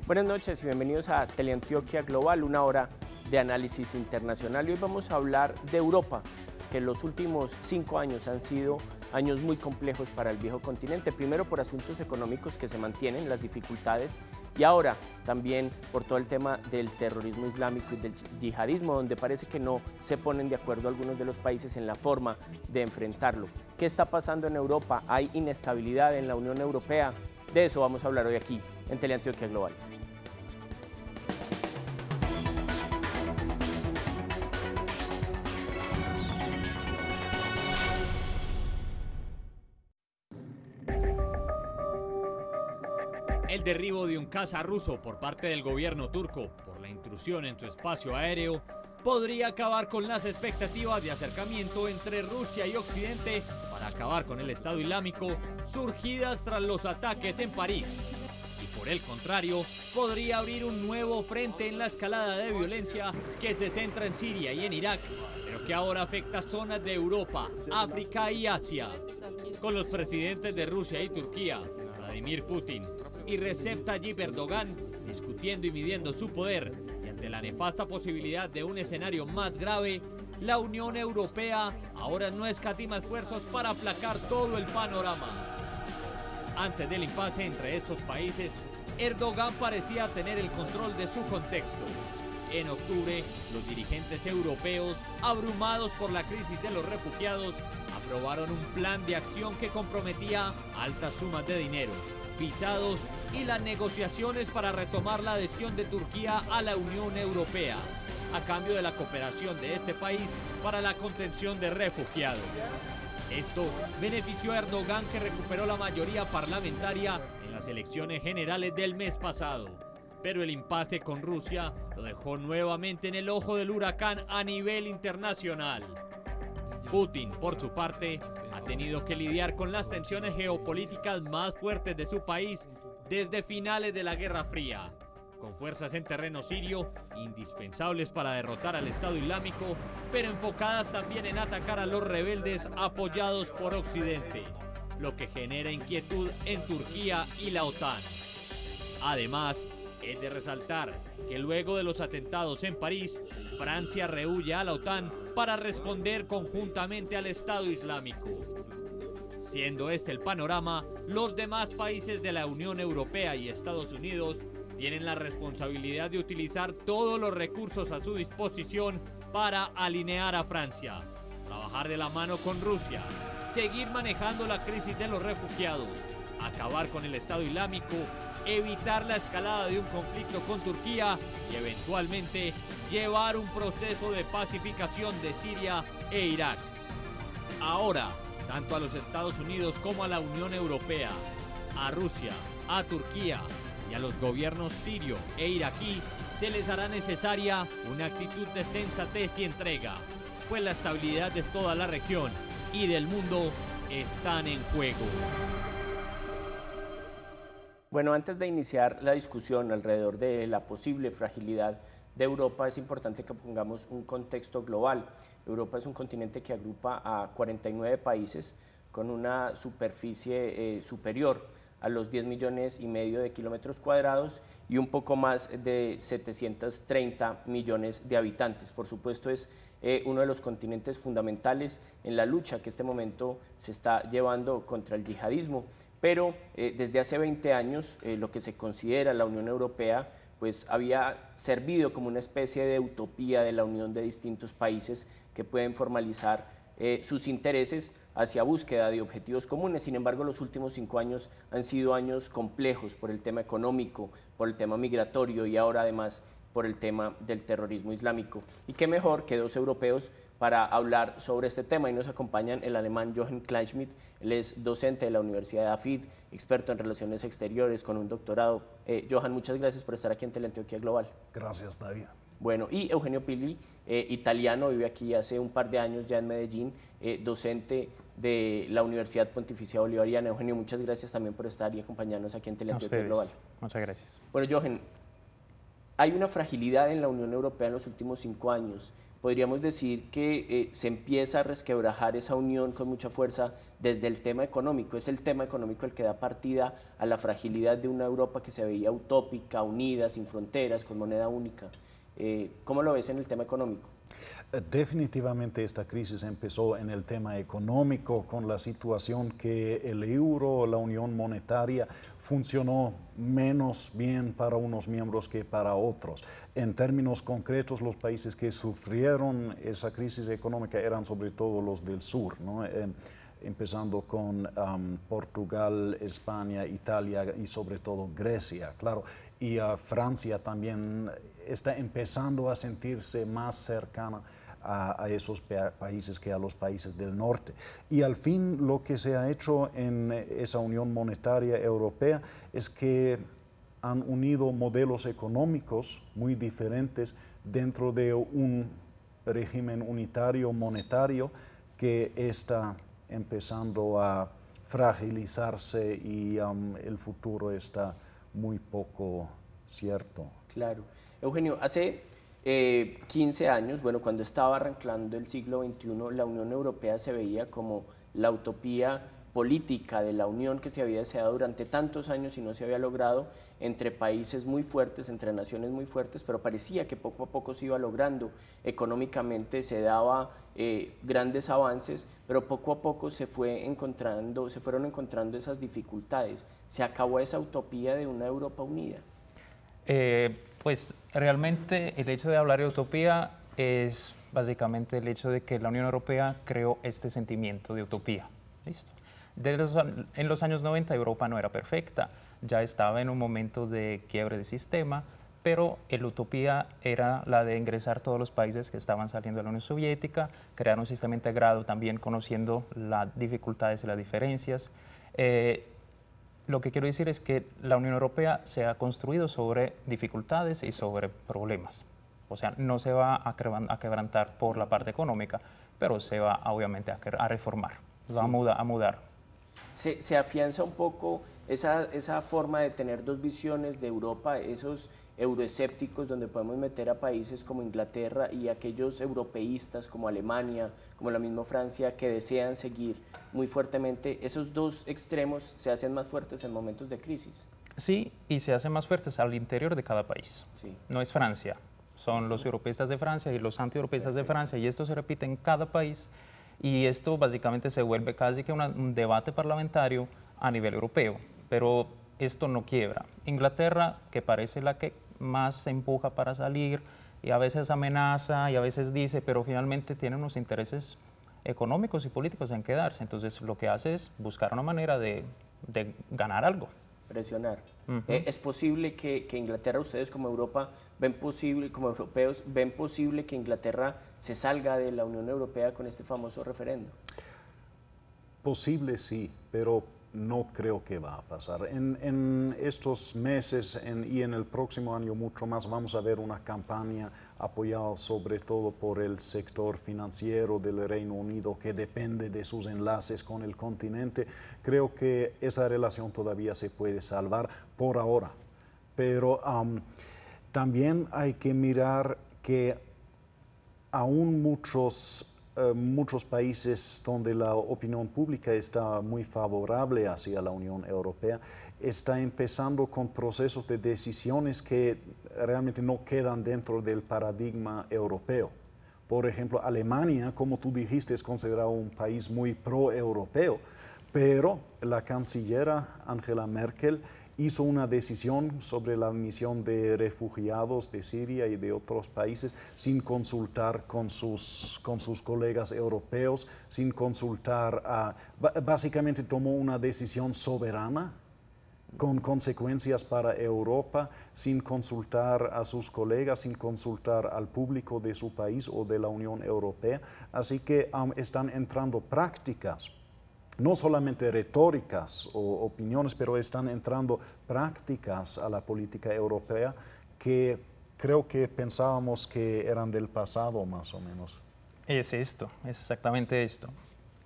Buenas noches y bienvenidos a Teleantioquia Global, una hora de análisis internacional. Y hoy vamos a hablar de Europa, que los últimos 5 años han sido años muy complejos para el viejo continente. Primero por asuntos económicos que se mantienen, las dificultades, y ahora también por todo el tema del terrorismo islámico y del yihadismo, donde parece que no se ponen de acuerdo algunos de los países en la forma de enfrentarlo. ¿Qué está pasando en Europa? ¿Hay inestabilidad en la Unión Europea? De eso vamos a hablar hoy aquí en Teleantioquia Global. El derribo de un caza ruso por parte del gobierno turco por la intrusión en su espacio aéreo podría acabar con las expectativas de acercamiento entre Rusia y Occidente para acabar con el Estado Islámico surgidas tras los ataques en París. Y por el contrario, podría abrir un nuevo frente en la escalada de violencia que se centra en Siria y en Irak, pero que ahora afecta zonas de Europa, África y Asia. Con los presidentes de Rusia y Turquía, Vladimir Putin y Recep Tayyip Erdogan discutiendo y midiendo su poder, y ante la nefasta posibilidad de un escenario más grave, la Unión Europea ahora no escatima esfuerzos para aplacar todo el panorama. Antes del impasse entre estos países, Erdogan parecía tener el control de su contexto. En octubre, los dirigentes europeos, abrumados por la crisis de los refugiados, aprobaron un plan de acción que comprometía altas sumas de dinero, visados y las negociaciones para retomar la adhesión de Turquía a la Unión Europea, a cambio de la cooperación de este país para la contención de refugiados. Esto benefició a Erdogan, que recuperó la mayoría parlamentaria en las elecciones generales del mes pasado. Pero el impasse con Rusia lo dejó nuevamente en el ojo del huracán a nivel internacional. Putin, por su parte, ha tenido que lidiar con las tensiones geopolíticas más fuertes de su país desde finales de la Guerra Fría, con fuerzas en terreno sirio indispensables para derrotar al Estado Islámico, pero enfocadas también en atacar a los rebeldes apoyados por Occidente, lo que genera inquietud en Turquía y la OTAN. Además, es de resaltar que luego de los atentados en París, Francia rehúye a la OTAN para responder conjuntamente al Estado Islámico. Siendo este el panorama, los demás países de la Unión Europea y Estados Unidos tienen la responsabilidad de utilizar todos los recursos a su disposición para alinear a Francia, trabajar de la mano con Rusia, seguir manejando la crisis de los refugiados, acabar con el Estado Islámico, evitar la escalada de un conflicto con Turquía y eventualmente llevar un proceso de pacificación de Siria e Irak. Ahora, tanto a los Estados Unidos como a la Unión Europea, a Rusia, a Turquía y a los gobiernos sirio e iraquí se les hará necesaria una actitud de sensatez y entrega, pues la estabilidad de toda la región y del mundo están en juego. Bueno, antes de iniciar la discusión alrededor de la posible fragilidad de Europa, es importante que pongamos un contexto global. Europa es un continente que agrupa a 49 países con una superficie superior a los 10,5 millones de kilómetros cuadrados y un poco más de 730 millones de habitantes. Por supuesto, es uno de los continentes fundamentales en la lucha que en este momento se está llevando contra el yihadismo. Pero desde hace 20 años lo que se considera la Unión Europea pues había servido como una especie de utopía de la unión de distintos países que pueden formalizar sus intereses hacia búsqueda de objetivos comunes. Sin embargo, los últimos 5 años han sido años complejos por el tema económico, por el tema migratorio y ahora además por el tema del terrorismo islámico. Y qué mejor que 2 europeos para hablar sobre este tema, y nos acompañan el alemán Jochen Kleinschmidt. Él es docente de la Universidad de AFID, experto en relaciones exteriores con un doctorado. Johan, muchas gracias por estar aquí en Teleantioquia Global. Gracias, David. Bueno, y Eugenio Pili, italiano, vive aquí hace un par de años ya en Medellín, docente de la Universidad Pontificia Bolivariana. Eugenio, muchas gracias también por estar y acompañarnos aquí en Teleantioquia Global. Muchas gracias. Bueno, Jochen, hay una fragilidad en la Unión Europea en los últimos 5 años. Podríamos decir que se empieza a resquebrajar esa unión con mucha fuerza desde el tema económico. Es el tema económico el que da partida a la fragilidad de una Europa que se veía utópica, unida, sin fronteras, con moneda única. ¿Cómo lo ves en el tema económico? Definitivamente esta crisis empezó en el tema económico con la situación que el euro, la unión monetaria, funcionó menos bien para unos miembros que para otros. En términos concretos, los países que sufrieron esa crisis económica eran sobre todo los del sur, ¿no? Empezando con Portugal, España, Italia y sobre todo Grecia, claro. Y Francia también está empezando a sentirse más cercana a esos países que a los países del norte. Y al fin lo que se ha hecho en esa Unión Monetaria Europea es que han unido modelos económicos muy diferentes dentro de un régimen unitario monetario que está empezando a fragilizarse y el futuro está muy poco cierto. Claro. Eugenio, hace 15 años, bueno, cuando estaba arrancando el siglo XXI, la Unión Europea se veía como la utopía política de la Unión que se había deseado durante tantos años y no se había logrado, entre países muy fuertes, entre naciones muy fuertes, pero parecía que poco a poco se iba logrando. Económicamente se daba grandes avances, pero poco a poco se fueron encontrando esas dificultades. ¿Se acabó esa utopía de una Europa unida? Pues realmente el hecho de hablar de utopía es básicamente el hecho de que la Unión Europea creó este sentimiento de utopía. ¿Listo? En los años 90 Europa no era perfecta, ya estaba en un momento de quiebre de sistema, pero la utopía era la de ingresar todos los países que estaban saliendo de la Unión Soviética, crear un sistema integrado también conociendo las dificultades y las diferencias. Lo que quiero decir es que la Unión Europea se ha construido sobre dificultades y sobre problemas. O sea, no se va a quebrantar por la parte económica, pero se va obviamente a reformar, se va a mudar. Se afianza un poco esa forma de tener dos visiones de Europa, esos euroescépticos donde podemos meter a países como Inglaterra y aquellos europeístas como Alemania, como la misma Francia, que desean seguir muy fuertemente. Esos dos extremos se hacen más fuertes en momentos de crisis. Sí, y se hacen más fuertes al interior de cada país. Sí. No es Francia, son los europeístas de Francia y los anti-europeístas de Francia, y esto se repite en cada país. Y esto básicamente se vuelve casi que un debate parlamentario a nivel europeo, pero esto no quiebra. Inglaterra, que parece la que más se empuja para salir y a veces amenaza y a veces dice, pero finalmente tiene unos intereses económicos y políticos en quedarse. Entonces lo que hace es buscar una manera de ganar algo. Presionar. ¿Es posible que Inglaterra, ustedes como Europa, como europeos, ven posible que Inglaterra se salga de la Unión Europea con este famoso referendo? Posible sí, pero no creo que va a pasar. En estos meses y en el próximo año mucho más vamos a ver una campaña apoyada sobre todo por el sector financiero del Reino Unido que depende de sus enlaces con el continente. Creo que esa relación todavía se puede salvar por ahora, pero también hay que mirar que aún muchos países donde la opinión pública está muy favorable hacia la Unión Europea, está empezando con procesos de decisiones que realmente no quedan dentro del paradigma europeo. Por ejemplo, Alemania, como tú dijiste, es considerado un país muy pro-europeo, pero la cancillera Angela Merkel hizo una decisión sobre la admisión de refugiados de Siria y de otros países sin consultar con sus colegas europeos, sin consultar, básicamente tomó una decisión soberana con consecuencias para Europa, sin consultar a sus colegas, sin consultar al público de su país o de la Unión Europea. Así que están entrando prácticas, no solamente retóricas o opiniones, pero están entrando prácticas a la política europea que creo que pensábamos que eran del pasado más o menos. Es exactamente esto.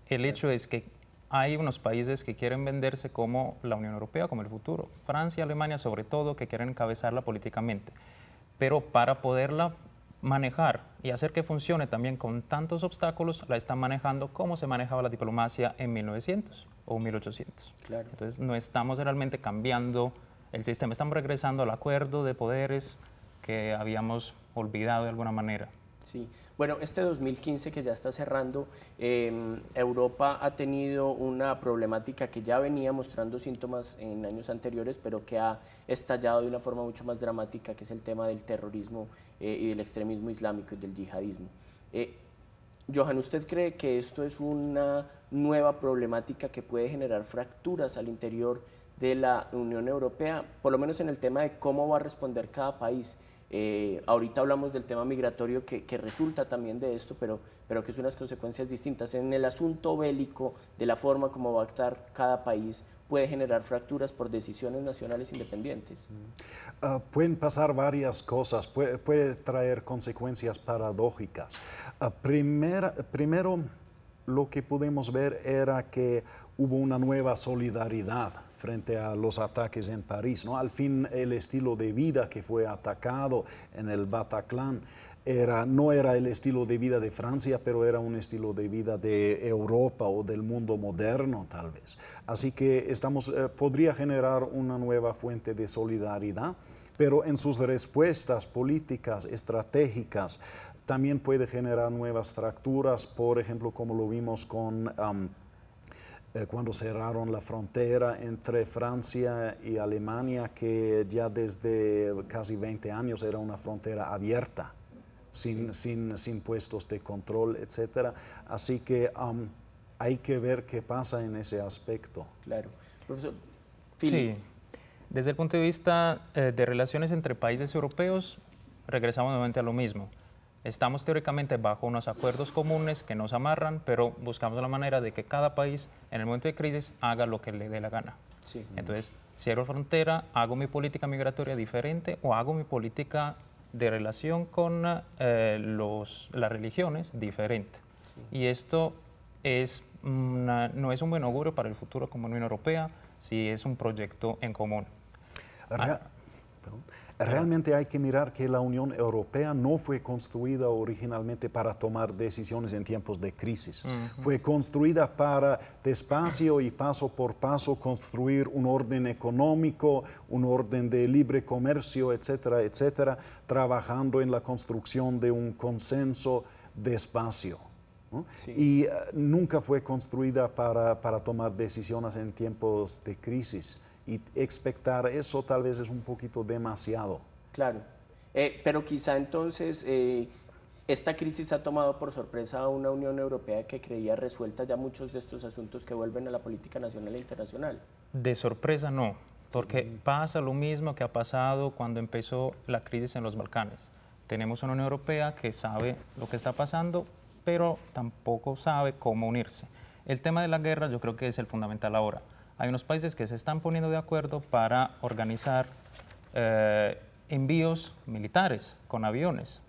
El hecho es que hay unos países que quieren venderse como la Unión Europea, como el futuro. Francia, Alemania sobre todo, que quieren encabezarla políticamente. pero para poderla manejar y hacer que funcione también con tantos obstáculos, la están manejando como se manejaba la diplomacia en 1900 o 1800. Claro. Entonces no estamos realmente cambiando el sistema, estamos regresando al acuerdo de poderes que habíamos olvidado de alguna manera. Sí, bueno, este 2015 que ya está cerrando, Europa ha tenido una problemática que ya venía mostrando síntomas en años anteriores, pero que ha estallado de una forma mucho más dramática, que es el tema del terrorismo y del extremismo islámico y del yihadismo. Johan, ¿usted cree que esto es una nueva problemática que puede generar fracturas al interior de la Unión Europea, por lo menos en el tema de cómo va a responder cada país? Ahorita hablamos del tema migratorio que resulta también de esto, pero que es unas consecuencias distintas. En el asunto bélico, de la forma como va a actuar cada país, puede generar fracturas por decisiones nacionales independientes. Pueden pasar varias cosas, puede traer consecuencias paradójicas. Primero, lo que pudimos ver era que hubo una nueva solidaridad frente a los ataques en París, ¿no? Al fin, el estilo de vida que fue atacado en el Bataclan no era el estilo de vida de Francia, pero era un estilo de vida de Europa o del mundo moderno, tal vez. Así que podría generar una nueva fuente de solidaridad, pero en sus respuestas políticas, estratégicas, también puede generar nuevas fracturas, por ejemplo, como lo vimos con cuando cerraron la frontera entre Francia y Alemania, que ya desde casi 20 años era una frontera abierta, sin puestos de control, etc. Así que hay que ver qué pasa en ese aspecto. Claro. Profesor Sí, desde el punto de vista de relaciones entre países europeos, regresamos nuevamente a lo mismo. Estamos teóricamente bajo unos acuerdos comunes que nos amarran, pero buscamos la manera de que cada país en el momento de crisis haga lo que le dé la gana. Sí. Entonces, cierro frontera, hago mi política migratoria diferente o hago mi política de relación con las religiones diferente. Sí. Y esto no es un buen augurio para el futuro como Unión Europea si es un proyecto en común. Realmente hay que mirar que la Unión Europea no fue construida originalmente para tomar decisiones en tiempos de crisis. Fue construida para, despacio y paso por paso, construir un orden económico, un orden de libre comercio, etcétera, etcétera, trabajando en la construcción de un consenso despacio, ¿no? Sí. Y nunca fue construida para tomar decisiones en tiempos de crisis. Y expectar eso tal vez es un poquito demasiado. Claro, pero quizá entonces esta crisis ha tomado por sorpresa a una Unión Europea que creía resuelta ya muchos de estos asuntos que vuelven a la política nacional e internacional. De sorpresa no, porque pasa lo mismo que ha pasado cuando empezó la crisis en los Balcanes. Tenemos una Unión Europea que sabe lo que está pasando, pero tampoco sabe cómo unirse. El tema de la guerra yo creo que es el fundamental ahora. Hay unos países que se están poniendo de acuerdo para organizar envíos militares con aviones.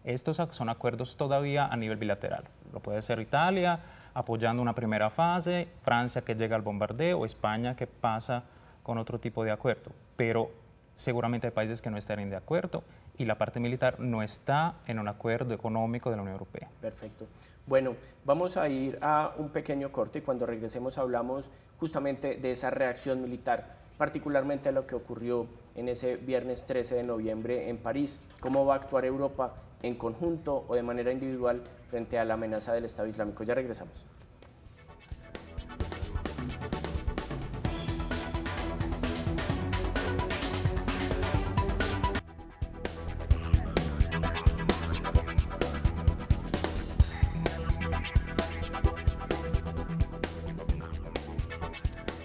Estos son acuerdos todavía a nivel bilateral. Lo puede ser Italia apoyando una primera fase, Francia que llega al bombardeo, España que pasa con otro tipo de acuerdo. Pero seguramente hay países que no estarían de acuerdo y la parte militar no está en un acuerdo económico de la Unión Europea. Perfecto. Bueno, vamos a ir a un pequeño corte y cuando regresemos hablamos justamente de esa reacción militar, particularmente a lo que ocurrió en ese viernes 13 de noviembre en París. ¿Cómo va a actuar Europa en conjunto o de manera individual frente a la amenaza del Estado Islámico? Ya regresamos.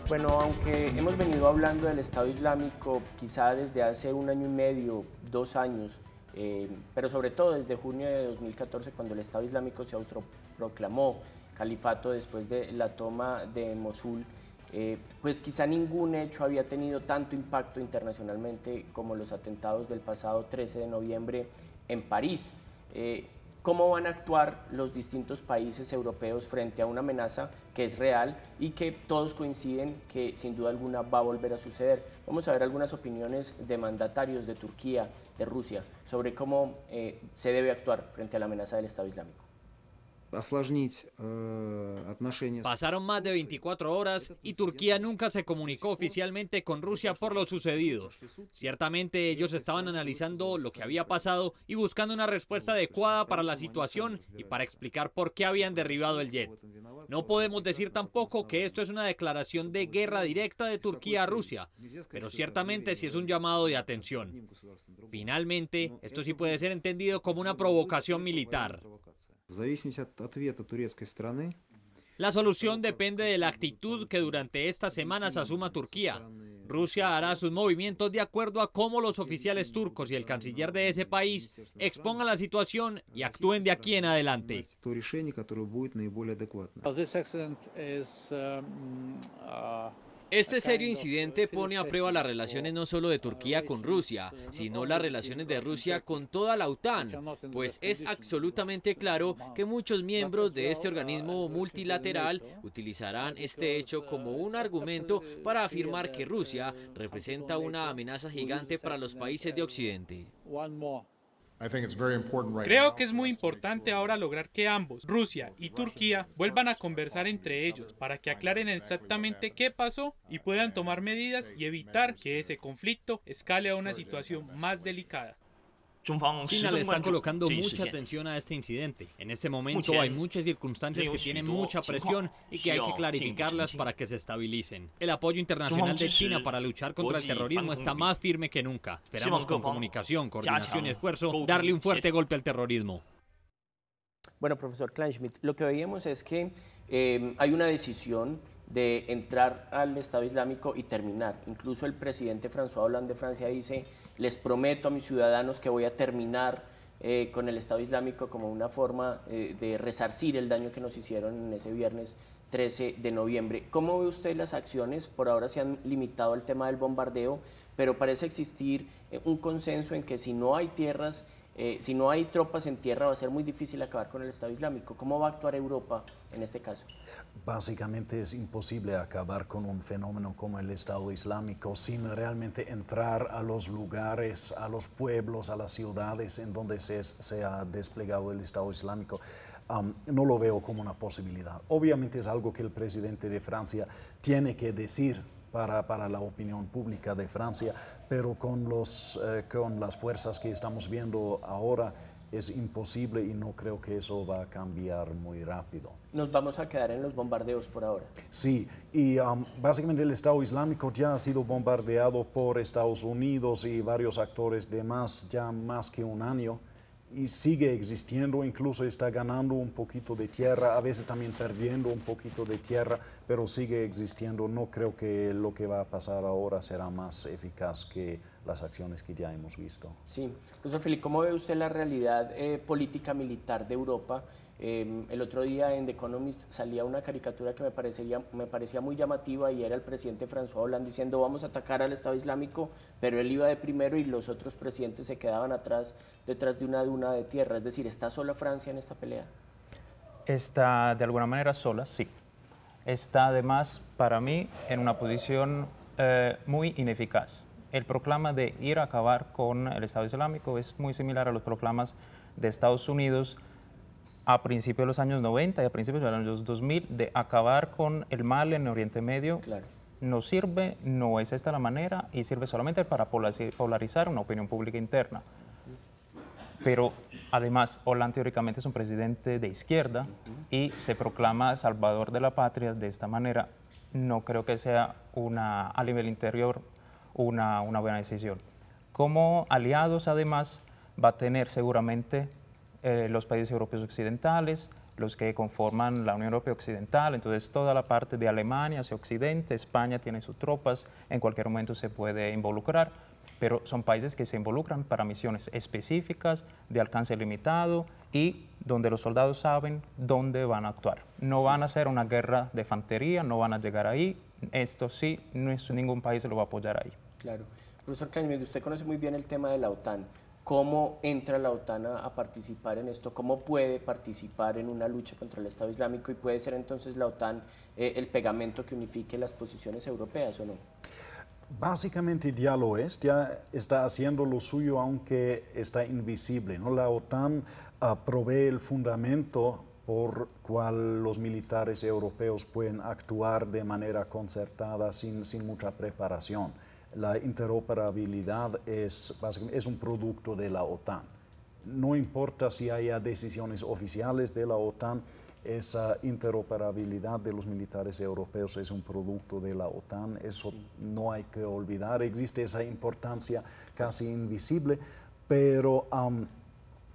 Bueno, aunque hemos venido hablando del Estado Islámico quizá desde hace 1 año y medio, 2 años, pero sobre todo desde junio de 2014 cuando el Estado Islámico se autoproclamó califato después de la toma de Mosul, pues quizá ningún hecho había tenido tanto impacto internacionalmente como los atentados del pasado 13 de noviembre en París. ¿cómo van a actuar los distintos países europeos frente a una amenaza que es real y que todos coinciden que sin duda alguna va a volver a suceder? Vamos a ver algunas opiniones de mandatarios de Turquía, de Rusia, sobre cómo se debe actuar frente a la amenaza del Estado Islámico. Pasaron más de 24 horas y Turquía nunca se comunicó oficialmente con Rusia por lo sucedido. Ciertamente ellos estaban analizando lo que había pasado y buscando una respuesta adecuada para la situación y para explicar por qué habían derribado el jet. No podemos decir tampoco que esto es una declaración de guerra directa de Turquía a Rusia, pero ciertamente sí es un llamado de atención. Finalmente, esto sí puede ser entendido como una provocación militar. La solución depende de la actitud que durante estas semanas asuma Turquía. Rusia hará sus movimientos de acuerdo a cómo los oficiales turcos y el canciller de ese país expongan la situación y actúen de aquí en adelante. Este serio incidente pone a prueba las relaciones no solo de Turquía con Rusia, sino las relaciones de Rusia con toda la OTAN, pues es absolutamente claro que muchos miembros de este organismo multilateral utilizarán este hecho como un argumento para afirmar que Rusia representa una amenaza gigante para los países de Occidente. Creo que es muy importante ahora lograr que ambos, Rusia y Turquía, vuelvan a conversar entre ellos para que aclaren exactamente qué pasó y puedan tomar medidas y evitar que ese conflicto escale a una situación más delicada. China le está colocando mucha atención a este incidente. En este momento hay muchas circunstancias que tienen mucha presión y que hay que clarificarlas para que se estabilicen. El apoyo internacional de China para luchar contra el terrorismo está más firme que nunca. Esperamos con comunicación, coordinación y esfuerzo darle un fuerte golpe al terrorismo. Bueno, profesor Kleinschmidt, lo que veíamos es que hay una decisión de entrar al Estado Islámico y terminar. Incluso el presidente François Hollande de Francia dice: les prometo a mis ciudadanos que voy a terminar con el Estado Islámico, como una forma de resarcir el daño que nos hicieron en ese viernes 13 de noviembre. ¿Cómo ve usted las acciones? Por ahora se han limitado al tema del bombardeo, pero parece existir un consenso en que si no hay tierras, si no hay tropas en tierra, va a ser muy difícil acabar con el Estado Islámico. ¿Cómo va a actuar Europa en este caso? Básicamente es imposible acabar con un fenómeno como el Estado Islámico sin realmente entrar a los lugares, a los pueblos, a las ciudades en donde se ha desplegado el Estado Islámico. No lo veo como una posibilidad. Obviamente es algo que el presidente de Francia tiene que decir para la opinión pública de Francia, pero con las fuerzas que estamos viendo ahora es imposible y no creo que eso va a cambiar muy rápido. Nos vamos a quedar en los bombardeos por ahora. Sí, y básicamente el Estado Islámico ya ha sido bombardeado por Estados Unidos y varios actores de ya más que un año, y sigue existiendo, incluso está ganando un poquito de tierra, a veces también perdiendo un poquito de tierra, pero sigue existiendo. No creo que lo que va a pasar ahora será más eficaz que las acciones que ya hemos visto. Sí, profesor Filipe, ¿cómo ve usted la realidad política militar de Europa? El otro día en The Economist salía una caricatura que me parecía muy llamativa, y era el presidente François Hollande diciendo: vamos a atacar al Estado Islámico, pero él iba de primero y los otros presidentes se quedaban atrás, detrás de una duna de tierra. Es decir, ¿está sola Francia en esta pelea? Está de alguna manera sola, sí. Está además, para mí, en una posición muy ineficaz. El proclama de ir a acabar con el Estado Islámico es muy similar a los proclamas de Estados Unidos a principios de los años 90 y a principios de los años 2000 de acabar con el mal en Oriente Medio. Claro. No sirve, no es esta la manera, y sirve solamente para polarizar una opinión pública interna. Pero además, Hollande teóricamente es un presidente de izquierda y se proclama salvador de la patria de esta manera. No creo que sea a nivel interior una buena decisión. Como aliados, además, va a tener seguramente los países europeos occidentales, los que conforman la Unión Europea Occidental, entonces toda la parte de Alemania hacia Occidente, España tiene sus tropas, en cualquier momento se puede involucrar, pero son países que se involucran para misiones específicas, de alcance limitado y donde los soldados saben dónde van a actuar. No van a hacer una guerra de infantería, no van a llegar ahí, esto sí, ningún país lo va a apoyar ahí. Claro. Profesor Kleinschmidt, usted conoce muy bien el tema de la OTAN. ¿Cómo entra la OTAN a participar en esto? ¿Cómo puede participar en una lucha contra el Estado Islámico? ¿Y puede ser entonces la OTAN el pegamento que unifique las posiciones europeas o no? Básicamente ya lo es, ya está haciendo lo suyo aunque está invisible, ¿no? La OTAN provee el fundamento por cual los militares europeos pueden actuar de manera concertada sin mucha preparación. La interoperabilidad es un producto de la OTAN. No importa si haya decisiones oficiales de la OTAN, esa interoperabilidad de los militares europeos es un producto de la OTAN, eso no hay que olvidar, existe esa importancia casi invisible, pero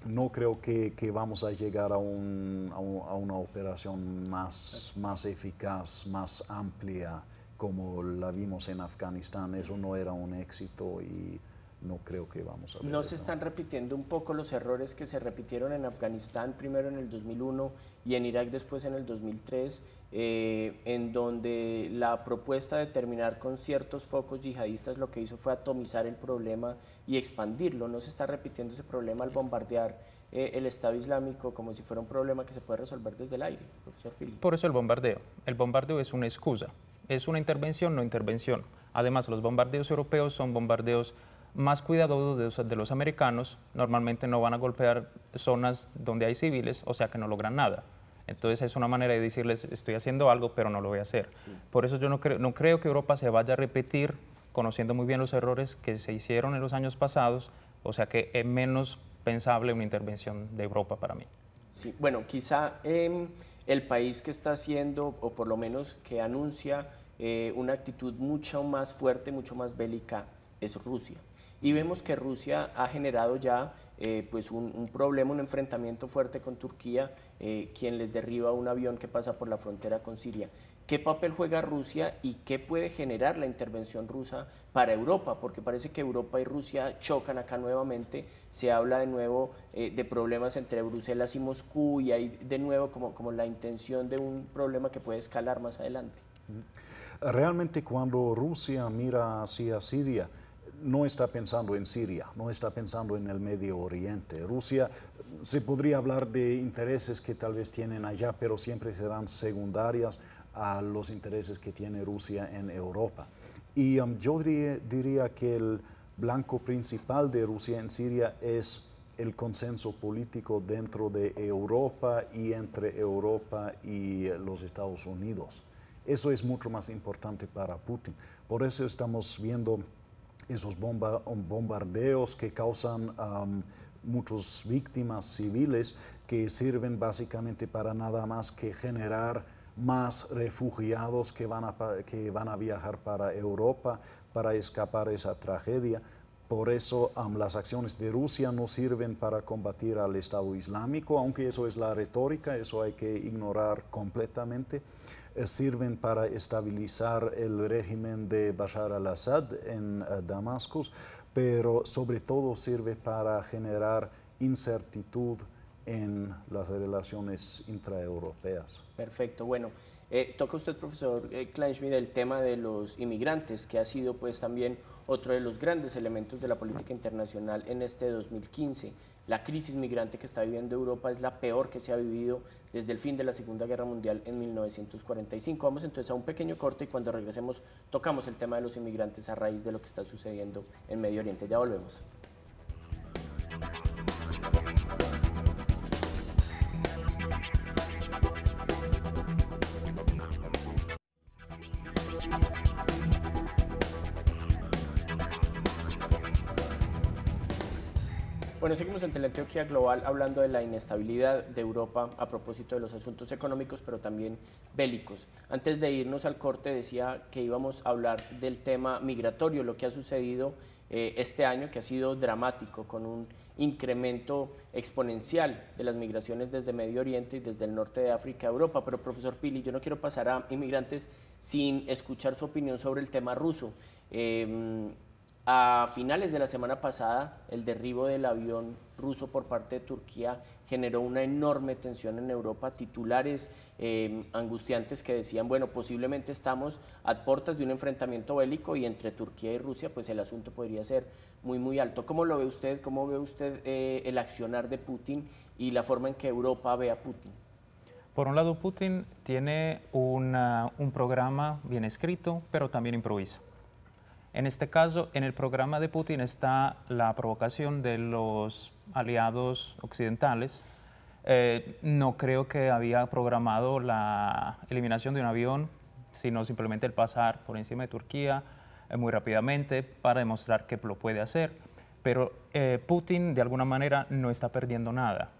no creo que vamos a llegar a una operación más eficaz, más amplia, como la vimos en Afganistán. Eso no era un éxito y no creo que vamos a ver. ¿No se están repitiendo un poco los errores que se repitieron en Afganistán, primero en el 2001 y en Irak después en el 2003, en donde la propuesta de terminar con ciertos focos yihadistas lo que hizo fue atomizar el problema y expandirlo? ¿No se está repitiendo ese problema al bombardear el Estado Islámico como si fuera un problema que se puede resolver desde el aire, profesor Pili? Por eso el bombardeo es una excusa, es una intervención, no intervención. Además, los bombardeos europeos son bombardeos más cuidadosos de los americanos, normalmente no van a golpear zonas donde hay civiles, o sea que no logran nada. Entonces es una manera de decirles, estoy haciendo algo, pero no lo voy a hacer. Por eso yo no creo que Europa se vaya a repetir, conociendo muy bien los errores que se hicieron en los años pasados, o sea que es menos pensable una intervención de Europa para mí. Sí, bueno, quizá el país que está haciendo, o por lo menos que anuncia una actitud mucho más fuerte, mucho más bélica, es Rusia. Y vemos que Rusia ha generado ya pues un problema, un enfrentamiento fuerte con Turquía, quien les derriba un avión que pasa por la frontera con Siria. ¿Qué papel juega Rusia y qué puede generar la intervención rusa para Europa? Porque parece que Europa y Rusia chocan acá nuevamente, se habla de nuevo de problemas entre Bruselas y Moscú y hay de nuevo como la intención de un problema que puede escalar más adelante. Realmente cuando Rusia mira hacia Siria, no está pensando en Siria, no está pensando en el Medio Oriente. Rusia, se podría hablar de intereses que tal vez tienen allá, pero siempre serán secundarias a los intereses que tiene Rusia en Europa. Y yo diría que el blanco principal de Rusia en Siria es el consenso político dentro de Europa y entre Europa y los Estados Unidos. Eso es mucho más importante para Putin. Por eso estamos viendo esos bombardeos que causan muchas víctimas civiles que sirven básicamente para nada más que generar más refugiados que van a viajar para Europa para escapar esa tragedia. Por eso las acciones de Rusia no sirven para combatir al Estado Islámico, aunque eso es la retórica, eso hay que ignorar completamente. Sirven para estabilizar el régimen de Bashar al-Assad en Damasco, pero sobre todo sirve para generar incertidumbre en las relaciones intraeuropeas. Perfecto, bueno, toca usted, profesor Kleinschmidt, el tema de los inmigrantes, que ha sido pues también otro de los grandes elementos de la política internacional en este 2015. La crisis migrante que está viviendo Europa es la peor que se ha vivido desde el fin de la Segunda Guerra Mundial en 1945. Vamos entonces a un pequeño corte y cuando regresemos tocamos el tema de los inmigrantes a raíz de lo que está sucediendo en Medio Oriente. Ya volvemos. Bueno, seguimos en Teleantioquia Global hablando de la inestabilidad de Europa a propósito de los asuntos económicos, pero también bélicos. Antes de irnos al corte decía que íbamos a hablar del tema migratorio, lo que ha sucedido este año, que ha sido dramático, con un incremento exponencial de las migraciones desde Medio Oriente y desde el norte de África a Europa. Pero profesor Pili, yo no quiero pasar a inmigrantes sin escuchar su opinión sobre el tema ruso. A finales de la semana pasada, el derribo del avión ruso por parte de Turquía generó una enorme tensión en Europa, titulares angustiantes que decían, bueno, posiblemente estamos a puertas de un enfrentamiento bélico y entre Turquía y Rusia, pues el asunto podría ser muy alto. ¿Cómo lo ve usted? ¿Cómo ve usted el accionar de Putin y la forma en que Europa ve a Putin? Por un lado, Putin tiene un programa bien escrito, pero también improvisa. En este caso, en el programa de Putin está la provocación de los aliados occidentales. No creo que había programado la eliminación de un avión, sino simplemente el pasar por encima de Turquía muy rápidamente para demostrar que lo puede hacer. Pero Putin, de alguna manera, no está perdiendo nada.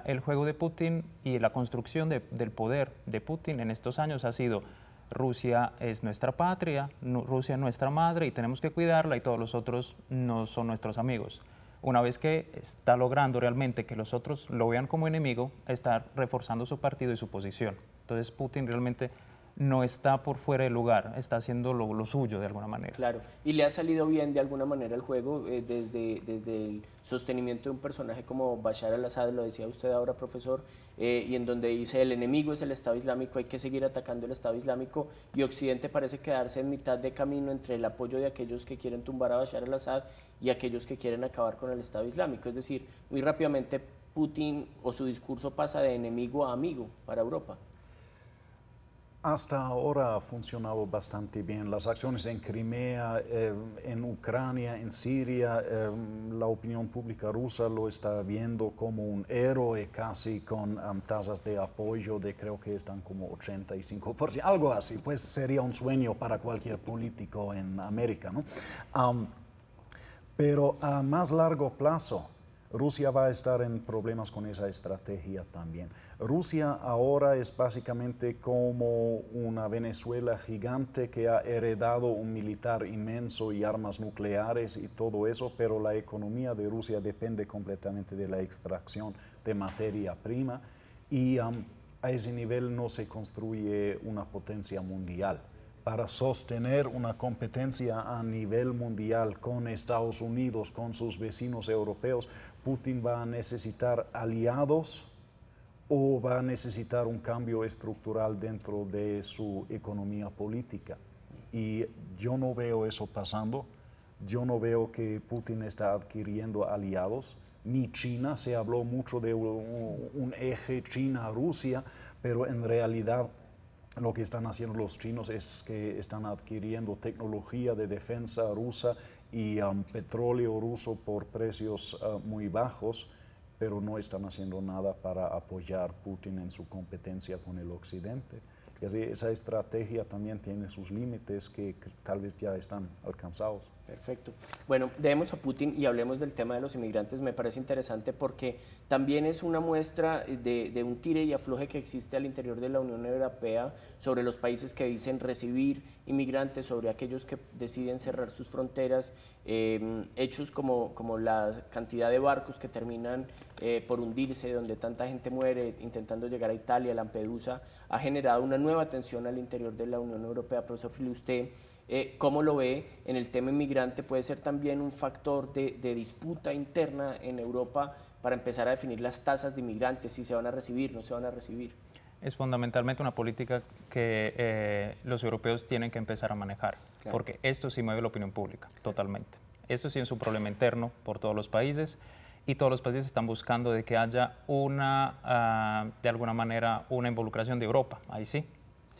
El juego de Putin y la construcción del poder de Putin en estos años ha sido: Rusia es nuestra patria, Rusia es nuestra madre y tenemos que cuidarla, y todos los otros no son nuestros amigos. Una vez que está logrando realmente que los otros lo vean como enemigo, está reforzando su partido y su posición. Entonces Putin realmente no está por fuera del lugar, está haciendo lo suyo de alguna manera. Claro, y le ha salido bien de alguna manera el juego desde el sostenimiento de un personaje como Bashar al-Assad, lo decía usted ahora, profesor, y en donde dice el enemigo es el Estado Islámico, hay que seguir atacando el Estado Islámico, y Occidente parece quedarse en mitad de camino entre el apoyo de aquellos que quieren tumbar a Bashar al-Assad y aquellos que quieren acabar con el Estado Islámico. Es decir, muy rápidamente Putin o su discurso pasa de enemigo a amigo para Europa. Hasta ahora ha funcionado bastante bien. Las acciones en Crimea, en Ucrania, en Siria, la opinión pública rusa lo está viendo como un héroe, casi con tasas de apoyo de, creo que están como 85%, algo así. Pues sería un sueño para cualquier político en América, ¿no? Pero a más largo plazo, Rusia va a estar en problemas con esa estrategia también. Rusia ahora es básicamente como una Venezuela gigante que ha heredado un militar inmenso y armas nucleares y todo eso, pero la economía de Rusia depende completamente de la extracción de materia prima y a ese nivel no se construye una potencia mundial. Para sostener una competencia a nivel mundial con Estados Unidos, con sus vecinos europeos, Putin va a necesitar aliados o va a necesitar un cambio estructural dentro de su economía política. Y yo no veo eso pasando. Yo no veo que Putin está adquiriendo aliados, ni China. Se habló mucho de un eje China-Rusia, pero en realidad lo que están haciendo los chinos es que están adquiriendo tecnología de defensa rusa y petróleo ruso por precios muy bajos, pero no están haciendo nada para apoyar a Putin en su competencia con el Occidente. Y así, esa estrategia también tiene sus límites que tal vez ya están alcanzados. Perfecto. Bueno, dejemos a Putin y hablemos del tema de los inmigrantes. Me parece interesante porque también es una muestra de un tire y afloje que existe al interior de la Unión Europea sobre los países que dicen recibir inmigrantes, sobre aquellos que deciden cerrar sus fronteras, hechos como la cantidad de barcos que terminan por hundirse, donde tanta gente muere intentando llegar a Italia, Lampedusa, ha generado una nueva tensión al interior de la Unión Europea. Profesor Fili, usted ¿cómo lo ve en el tema inmigrante? ¿Puede ser también un factor de disputa interna en Europa para empezar a definir las tasas de inmigrantes, si se van a recibir, no se van a recibir? Es fundamentalmente una política que los europeos tienen que empezar a manejar, claro, porque esto sí mueve la opinión pública, totalmente. Esto sí es un problema interno por todos los países y todos los países están buscando de que haya de alguna manera, una involucración de Europa, ahí sí,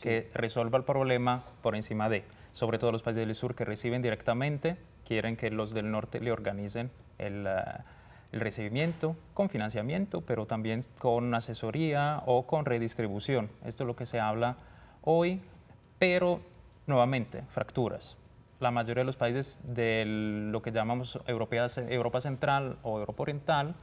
que resuelva el problema por encima de... Sobre todo los países del sur que reciben directamente, quieren que los del norte le organicen el recibimiento con financiamiento, pero también con asesoría o con redistribución. Esto es lo que se habla hoy, pero nuevamente, fracturas. La mayoría de los países de lo que llamamos Europa Central o Europa Oriental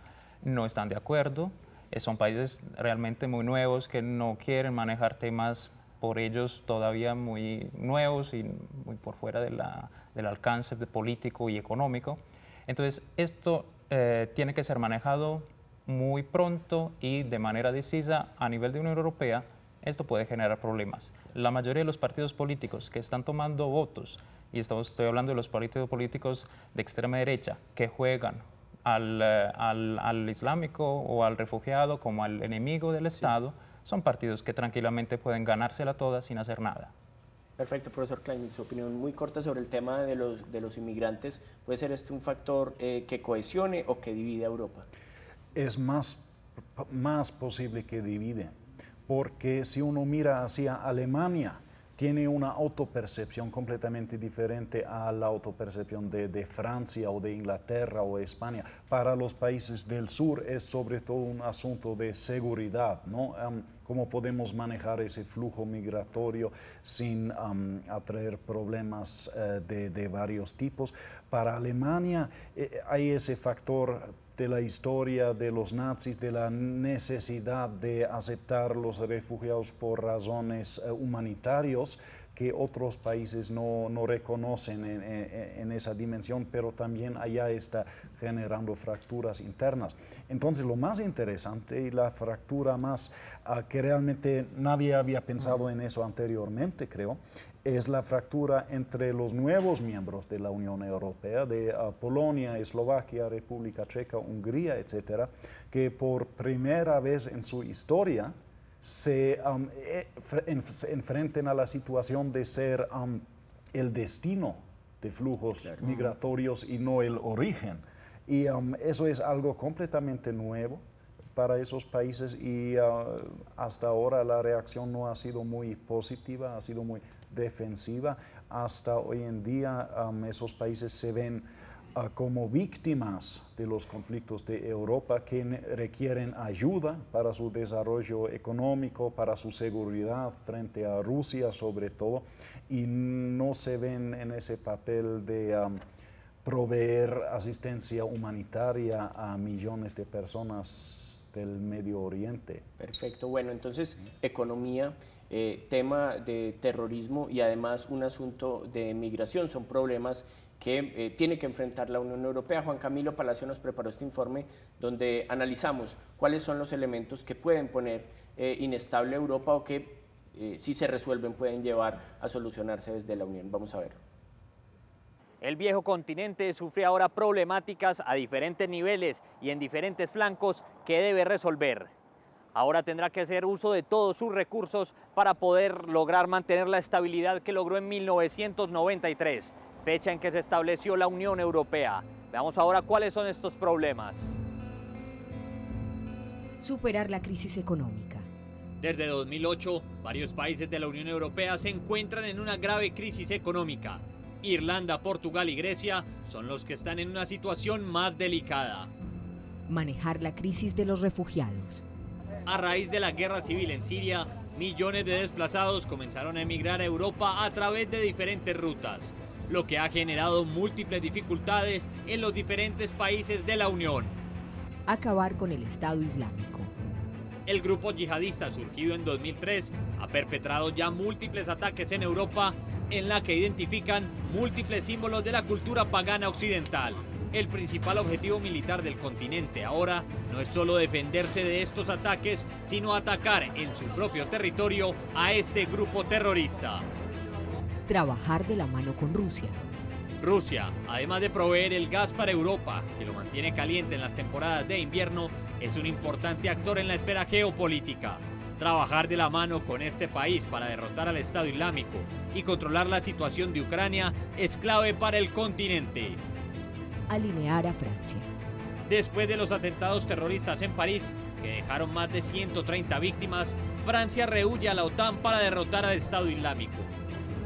no están de acuerdo. Son países realmente muy nuevos que no quieren manejar temas por ellos todavía muy nuevos y muy por fuera del alcance político y económico. Entonces, esto tiene que ser manejado muy pronto y de manera decisa a nivel de Unión Europea. Esto puede generar problemas. La mayoría de los partidos políticos que están tomando votos y estoy hablando de los partidos políticos de extrema derecha que juegan al islámico o al refugiado como al enemigo del Estado, son partidos que tranquilamente pueden ganársela toda sin hacer nada. Perfecto, profesor Klein, su opinión muy corta sobre el tema de los inmigrantes. ¿Puede ser este un factor que cohesione o que divide a Europa? Es más posible que divide, porque si uno mira hacia Alemania, tiene una autopercepción completamente diferente a la autopercepción de Francia o de Inglaterra o de España. Para los países del sur es sobre todo un asunto de seguridad, ¿no? Cómo podemos manejar ese flujo migratorio sin atraer problemas de varios tipos. Para Alemania hay ese factor de la historia de los nazis, de la necesidad de aceptar los refugiados por razones humanitarias que otros países no reconocen en esa dimensión, pero también allá está generando fracturas internas. Entonces, lo más interesante y la fractura más que realmente nadie había pensado en eso anteriormente, creo, es la fractura entre los nuevos miembros de la Unión Europea, de Polonia, Eslovaquia, República Checa, Hungría, etcétera, que por primera vez en su historia se enfrenten a la situación de ser el destino de flujos migratorios y no el origen. Y eso es algo completamente nuevo para esos países y hasta ahora la reacción no ha sido muy positiva, ha sido muy defensiva. Hasta hoy en día esos países se ven como víctimas de los conflictos de Europa que requieren ayuda para su desarrollo económico, para su seguridad frente a Rusia sobre todo, y no se ven en ese papel de proveer asistencia humanitaria a millones de personas del Medio Oriente. Perfecto, bueno, entonces economía, tema de terrorismo y además un asunto de migración son problemas que tiene que enfrentar la Unión Europea. Juan Camilo Palacio nos preparó este informe donde analizamos cuáles son los elementos que pueden poner inestable a Europa o que si se resuelven pueden llevar a solucionarse desde la Unión. Vamos a verlo. El viejo continente sufre ahora problemáticas a diferentes niveles y en diferentes flancos que debe resolver. Ahora tendrá que hacer uso de todos sus recursos para poder lograr mantener la estabilidad que logró en 1993, fecha en que se estableció la Unión Europea. Veamos ahora cuáles son estos problemas. Superar la crisis económica. Desde 2008, varios países de la Unión Europea se encuentran en una grave crisis económica. Irlanda, Portugal y Grecia son los que están en una situación más delicada. Manejar la crisis de los refugiados. A raíz de la guerra civil en Siria, millones de desplazados comenzaron a emigrar a Europa a través de diferentes rutas, lo que ha generado múltiples dificultades en los diferentes países de la Unión. Acabar con el Estado Islámico. El grupo yihadista surgido en 2003 ha perpetrado ya múltiples ataques en Europa en la que identifican múltiples símbolos de la cultura pagana occidental. El principal objetivo militar del continente ahora no es solo defenderse de estos ataques, sino atacar en su propio territorio a este grupo terrorista. Trabajar de la mano con Rusia. Rusia, además de proveer el gas para Europa, que lo mantiene caliente en las temporadas de invierno, es un importante actor en la esfera geopolítica. Trabajar de la mano con este país para derrotar al Estado Islámico y controlar la situación de Ucrania es clave para el continente. Alinear a Francia. Después de los atentados terroristas en París, que dejaron más de 130 víctimas, Francia rehuye a la OTAN para derrotar al Estado Islámico.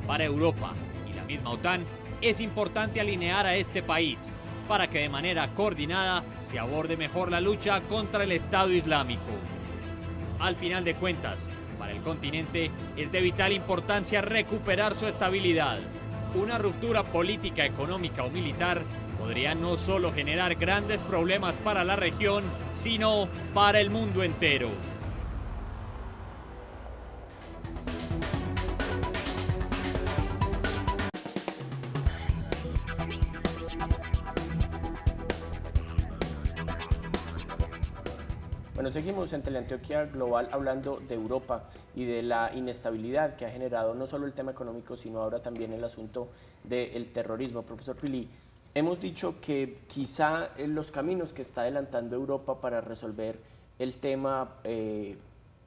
Para Europa y la misma OTAN, es importante alinear a este país para que de manera coordinada se aborde mejor la lucha contra el Estado Islámico. Al final de cuentas, para el continente es de vital importancia recuperar su estabilidad. Una ruptura política, económica o militar podría no solo generar grandes problemas para la región, sino para el mundo entero. Bueno, seguimos en Teleantioquia Global hablando de Europa y de la inestabilidad que ha generado no solo el tema económico, sino ahora también el asunto del terrorismo. Profesor Pili, hemos dicho que quizá los caminos que está adelantando Europa para resolver el tema,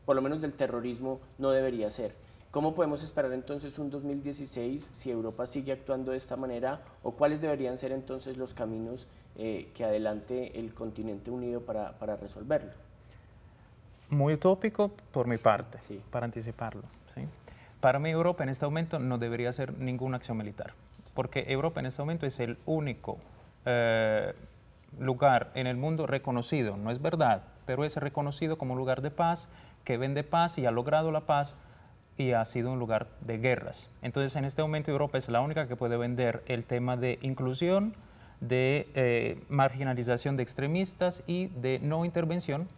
por lo menos del terrorismo, no debería ser. ¿Cómo podemos esperar entonces un 2016 si Europa sigue actuando de esta manera? ¿O cuáles deberían ser entonces los caminos que adelante el continente unido para resolverlo? Muy utópico por mi parte, Sí. para anticiparlo. ¿Sí? Para mí Europa en este momento no debería hacer ninguna acción militar, porque Europa en este momento es el único lugar en el mundo reconocido, no es verdad, pero es reconocido como un lugar de paz, que vende paz y ha logrado la paz y ha sido un lugar de guerras. Entonces en este momento Europa es la única que puede vender el tema de inclusión, de marginalización de extremistas y de no intervención,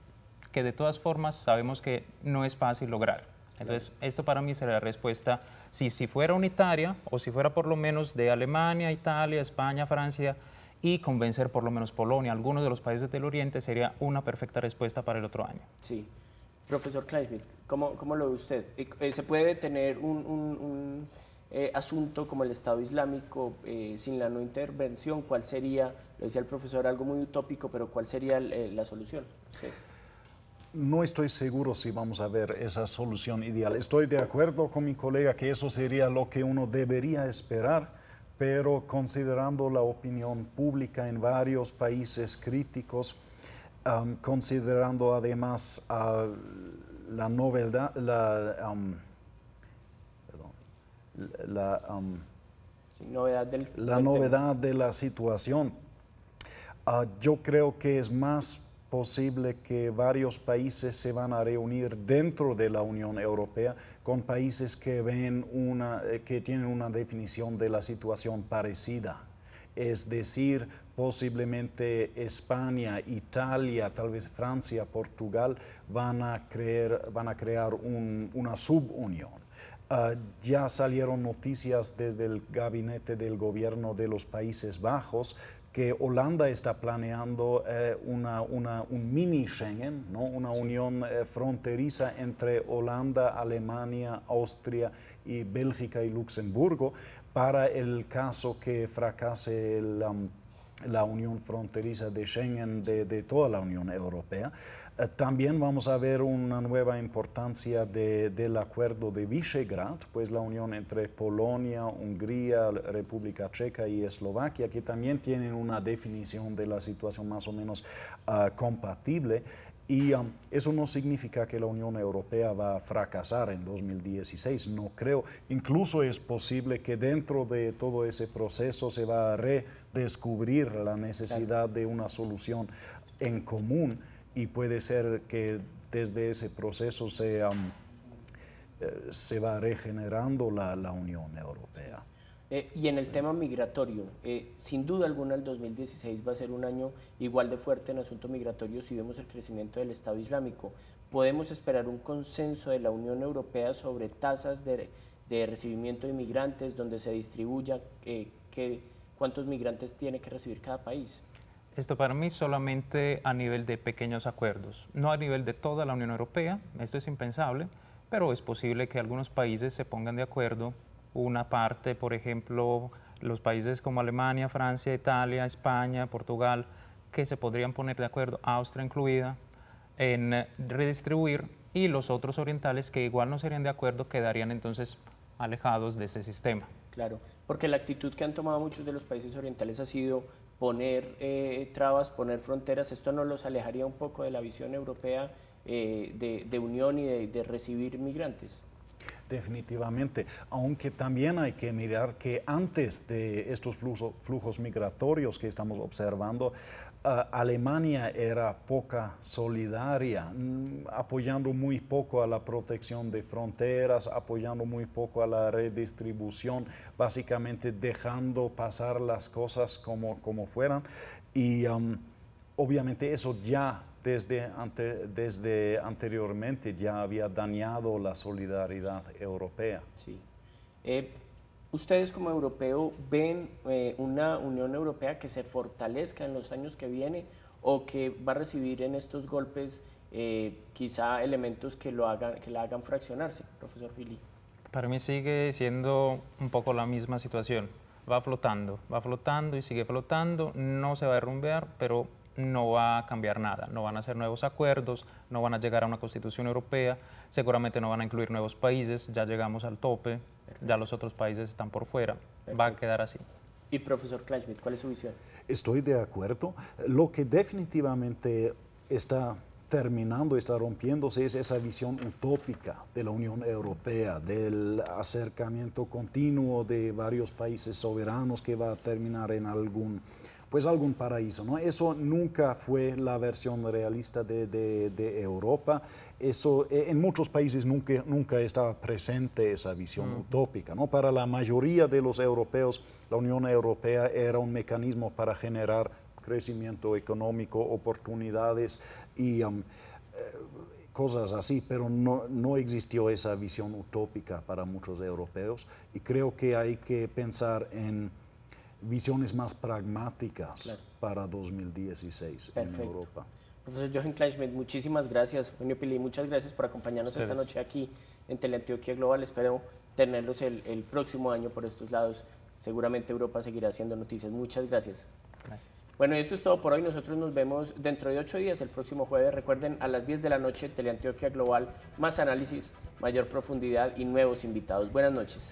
que de todas formas sabemos que no es fácil lograr. Entonces, esto para mí sería la respuesta, si fuera unitaria o si fuera por lo menos de Alemania, Italia, España, Francia y convencer por lo menos Polonia, algunos de los países del Oriente, sería una perfecta respuesta para el otro año. Sí. Profesor Kleinschmidt, ¿cómo lo ve usted? ¿Se puede detener un asunto como el Estado Islámico sin la no intervención? ¿Cuál sería, lo decía el profesor, algo muy utópico, pero cuál sería la solución? Sí. No estoy seguro si vamos a ver esa solución ideal. Estoy de acuerdo con mi colega que eso sería lo que uno debería esperar, pero considerando la opinión pública en varios países críticos, considerando además la novedad, novedad de la situación, yo creo que es más posible que varios países se van a reunir dentro de la Unión Europea con países que que tienen una definición de la situación parecida. Es decir, posiblemente España, Italia, tal vez Francia, Portugal van a crear una subunión. Ya salieron noticias desde el gabinete del gobierno de los Países Bajos que Holanda está planeando un mini Schengen, ¿no? Una unión fronteriza entre Holanda, Alemania, Austria y Bélgica y Luxemburgo para el caso que fracase la unión fronteriza de Schengen de toda la Unión Europea. También vamos a ver una nueva importancia del acuerdo de Visegrad, pues la unión entre Polonia, Hungría, República Checa y Eslovaquia, que también tienen una definición de la situación más o menos compatible. Y eso no significa que la Unión Europea va a fracasar en 2016, no creo. Incluso es posible que dentro de todo ese proceso se va a redescubrir la necesidad de una solución en común y puede ser que desde ese proceso se va regenerando la Unión Europea. Y en el tema migratorio, sin duda alguna el 2016 va a ser un año igual de fuerte en asuntos migratorios si vemos el crecimiento del Estado Islámico. ¿Podemos esperar un consenso de la Unión Europea sobre tasas de recibimiento de inmigrantes, donde se distribuya cuántos migrantes tiene que recibir cada país? Esto para mí solamente a nivel de pequeños acuerdos, no a nivel de toda la Unión Europea. Esto es impensable, pero es posible que algunos países se pongan de acuerdo. Una parte, por ejemplo, los países como Alemania, Francia, Italia, España, Portugal, que se podrían poner de acuerdo, Austria incluida, en redistribuir, y los otros orientales que igual no serían de acuerdo quedarían entonces alejados de ese sistema. Claro, porque la actitud que han tomado muchos de los países orientales ha sido poner trabas, poner fronteras. ¿Esto no los alejaría un poco de la visión europea de unión y de recibir migrantes? Definitivamente, aunque también hay que mirar que antes de estos flujos migratorios que estamos observando, Alemania era poca solidaria, apoyando muy poco a la protección de fronteras, apoyando muy poco a la redistribución, básicamente dejando pasar las cosas como fueran. Y obviamente eso ya desde anteriormente ya había dañado la solidaridad europea. Sí. ¿Ustedes como europeo ven una Unión Europea que se fortalezca en los años que vienen o que va a recibir en estos golpes quizá elementos que la hagan fraccionarse, profesor Fili? Para mí sigue siendo un poco la misma situación. Va flotando y sigue flotando, no se va a derrumbear, pero no va a cambiar nada. No van a hacer nuevos acuerdos, no van a llegar a una constitución europea, seguramente no van a incluir nuevos países, ya llegamos al tope, ya los otros países están por fuera, va a quedar así. Y profesor Kleinschmidt, ¿cuál es su visión? Estoy de acuerdo. Lo que definitivamente está terminando, está rompiéndose, es esa visión utópica de la Unión Europea, del acercamiento continuo de varios países soberanos que va a terminar en algún paraíso, ¿no? Eso nunca fue la versión realista de Europa. Eso, en muchos países nunca estaba presente esa visión utópica, ¿no? Para la mayoría de los europeos, la Unión Europea era un mecanismo para generar crecimiento económico, oportunidades y cosas así, pero no existió esa visión utópica para muchos europeos, y creo que hay que pensar en visiones más pragmáticas para 2016 en Europa. Profesor Jochen Kleinschmidt, muchísimas gracias. Eugenio Pili, muchas gracias por acompañarnos esta noche aquí en Teleantioquia Global. Espero tenerlos el próximo año por estos lados. Seguramente Europa seguirá haciendo noticias. Muchas gracias. Gracias. Bueno, y esto es todo por hoy. Nosotros nos vemos dentro de 8 días, el próximo jueves. Recuerden, a las 10 de la noche, Teleantioquia Global, más análisis, mayor profundidad y nuevos invitados. Buenas noches.